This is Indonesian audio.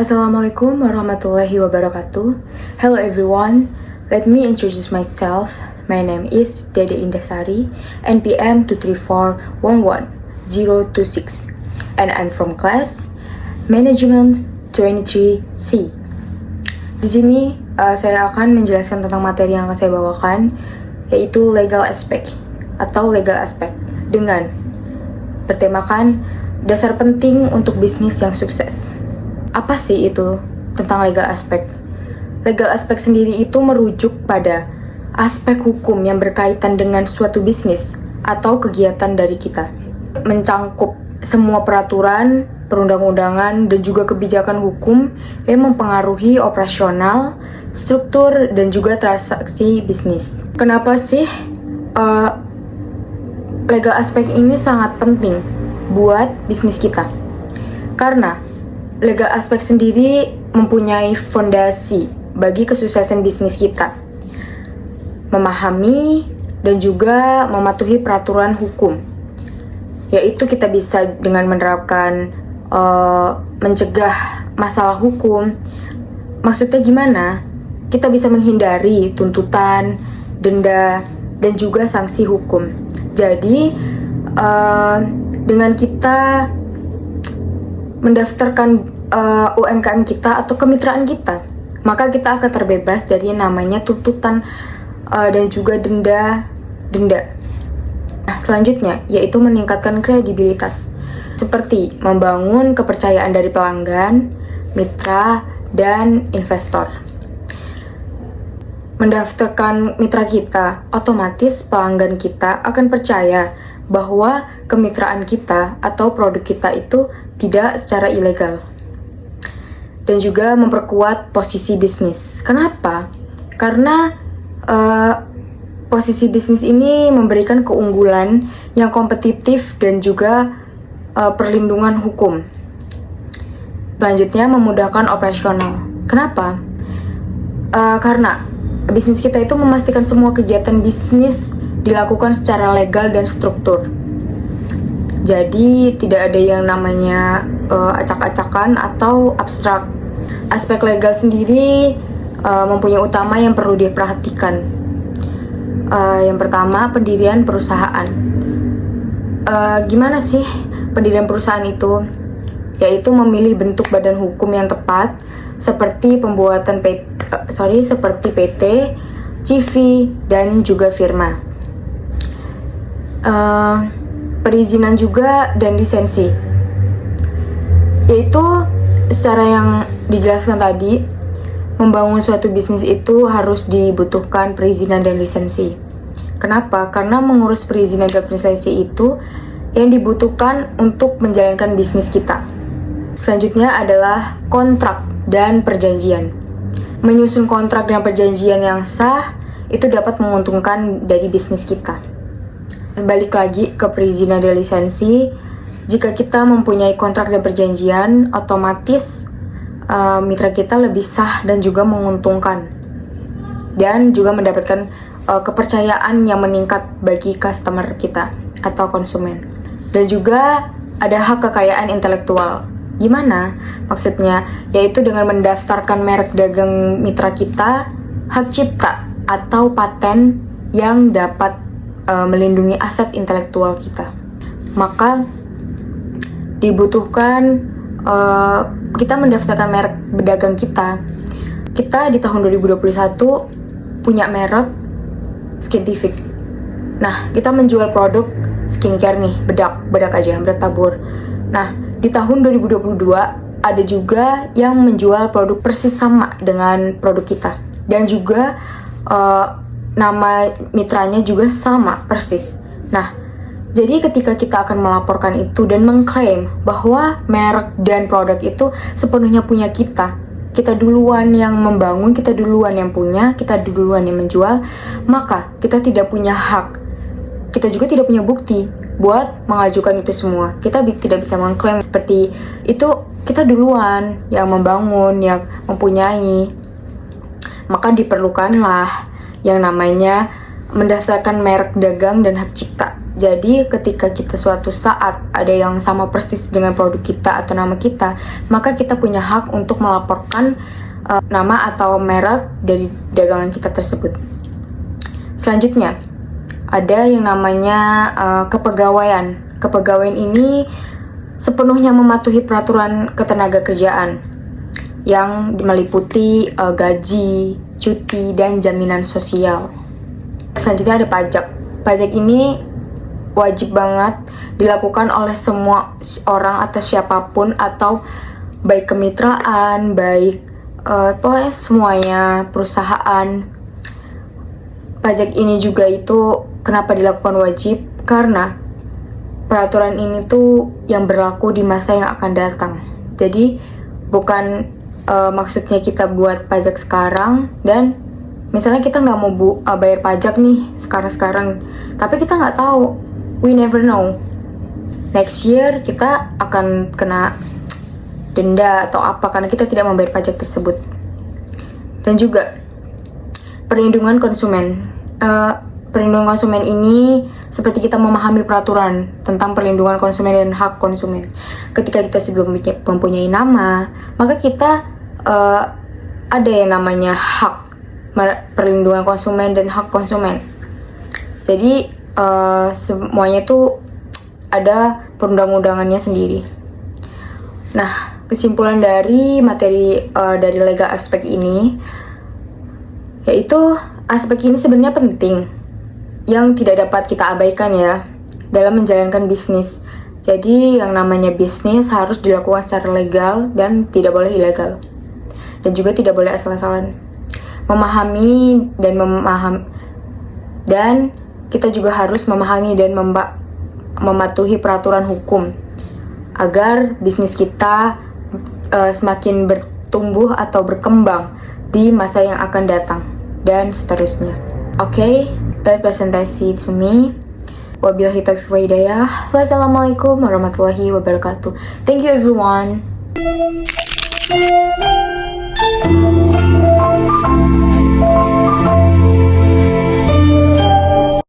Assalamualaikum warahmatullahi wabarakatuh. Hello everyone, let me introduce myself. My name is Dede Indasari, NPM 234111026, and I'm from class Management 23C. Di sini saya akan menjelaskan tentang materi yang akan saya bawakan, yaitu legal aspect atau legal aspect dengan bertemakan dasar penting untuk bisnis yang sukses. Apa sih itu tentang legal aspect? Legal aspect sendiri itu merujuk pada aspek hukum yang berkaitan dengan suatu bisnis atau kegiatan dari kita. Mencangkup semua peraturan, perundang-undangan, dan juga kebijakan hukum yang mempengaruhi operasional, struktur, dan juga transaksi bisnis. Kenapa sih legal aspect ini sangat penting buat bisnis kita? Karena legal aspect sendiri mempunyai fondasi bagi kesuksesan bisnis kita. Memahami dan juga mematuhi peraturan hukum. Yaitu kita bisa dengan menerapkan mencegah masalah hukum. Maksudnya gimana? Kita bisa menghindari tuntutan, denda, dan juga sanksi hukum. Jadi dengan kita mendaftarkan UMKM kita atau kemitraan kita, maka kita akan terbebas dari namanya tuntutan dan juga denda. Nah, selanjutnya yaitu meningkatkan kredibilitas, seperti membangun kepercayaan dari pelanggan, mitra, dan investor. Mendaftarkan mitra kita, otomatis pelanggan kita akan percaya bahwa kemitraan kita atau produk kita itu tidak secara ilegal. Dan juga memperkuat posisi bisnis. Kenapa? Karena posisi bisnis ini memberikan keunggulan yang kompetitif dan juga perlindungan hukum. Selanjutnya, memudahkan operasional. Kenapa? Karena bisnis kita itu memastikan semua kegiatan bisnis dilakukan secara legal dan struktur. Jadi tidak ada yang namanya acak-acakan atau abstrak. Aspek legal sendiri mempunyai utama yang perlu diperhatikan. Yang pertama, pendirian perusahaan. Gimana sih pendirian perusahaan itu? Yaitu memilih bentuk badan hukum yang tepat, seperti pembuatan seperti PT, CV, dan juga firma. Perizinan juga dan lisensi, yaitu secara yang dijelaskan tadi, membangun suatu bisnis itu harus dibutuhkan perizinan dan lisensi. Kenapa? Karena mengurus perizinan dan lisensi itu yang dibutuhkan untuk menjalankan bisnis kita. Selanjutnya adalah kontrak dan perjanjian. Menyusun kontrak dan perjanjian yang sah itu dapat menguntungkan dari bisnis kita. Balik lagi ke perizinan dan lisensi, jika kita mempunyai kontrak dan perjanjian, otomatis mitra kita lebih sah dan juga menguntungkan, dan juga mendapatkan kepercayaan yang meningkat bagi customer kita atau konsumen. Dan juga ada hak kekayaan intelektual. Gimana? Maksudnya, yaitu dengan mendaftarkan merek dagang mitra kita, hak cipta atau paten yang dapat melindungi aset intelektual kita. Maka dibutuhkan kita mendaftarkan merek pedagang kita. Kita di tahun 2021 punya merek Skintific. Nah, kita menjual produk skincare nih, bedak aja, bedak tabur. Nah, di tahun 2022 ada juga yang menjual produk persis sama dengan produk kita. Dan juga nama mitranya juga sama persis. Nah, jadi ketika kita akan melaporkan itu dan mengklaim bahwa merek dan produk itu sepenuhnya punya kita duluan yang membangun, kita duluan yang punya, kita duluan yang menjual, maka kita tidak punya hak. Kita juga tidak punya bukti buat mengajukan itu semua. Kita tidak bisa mengklaim seperti itu, kita duluan yang membangun, yang mempunyai. Maka diperlukanlah yang namanya mendaftarkan merek dagang dan hak cipta. Jadi ketika kita suatu saat ada yang sama persis dengan produk kita atau nama kita, maka kita punya hak untuk melaporkan nama atau merek dari dagangan kita tersebut. Selanjutnya, ada yang namanya kepegawaian. Kepegawaian ini sepenuhnya mematuhi peraturan ketenagakerjaan yang meliputi gaji, cuti, dan jaminan sosial. Selanjutnya ada pajak. Pajak ini wajib banget dilakukan oleh semua orang atau siapapun, atau baik kemitraan, baik pokoknya semuanya, perusahaan. Pajak ini juga itu kenapa dilakukan wajib? Karena peraturan ini tuh yang berlaku di masa yang akan datang. Jadi bukan maksudnya kita buat pajak sekarang dan misalnya kita nggak mau bayar pajak nih sekarang, tapi kita nggak tahu, we never know, next year kita akan kena denda atau apa karena kita tidak membayar pajak tersebut. Dan juga perlindungan konsumen. Perlindungan konsumen ini seperti kita memahami peraturan tentang perlindungan konsumen dan hak konsumen. Ketika kita sebelum mempunyai nama, maka kita ada yang namanya hak perlindungan konsumen dan hak konsumen. Jadi semuanya itu ada perundang-undangannya sendiri. Nah, kesimpulan dari materi dari legal aspek ini yaitu aspek ini sebenarnya penting yang tidak dapat kita abaikan ya dalam menjalankan bisnis. Jadi yang namanya bisnis harus dilakukan secara legal dan tidak boleh ilegal, dan juga tidak boleh asal-asalan. Dan kita juga harus memahami dan mematuhi peraturan hukum agar bisnis kita semakin bertumbuh atau berkembang di masa yang akan datang dan seterusnya. Oke, that presentation to me. Wabillahi taufiq wa hidayah. Wassalamualaikum warahmatullahi wabarakatuh. Thank you everyone.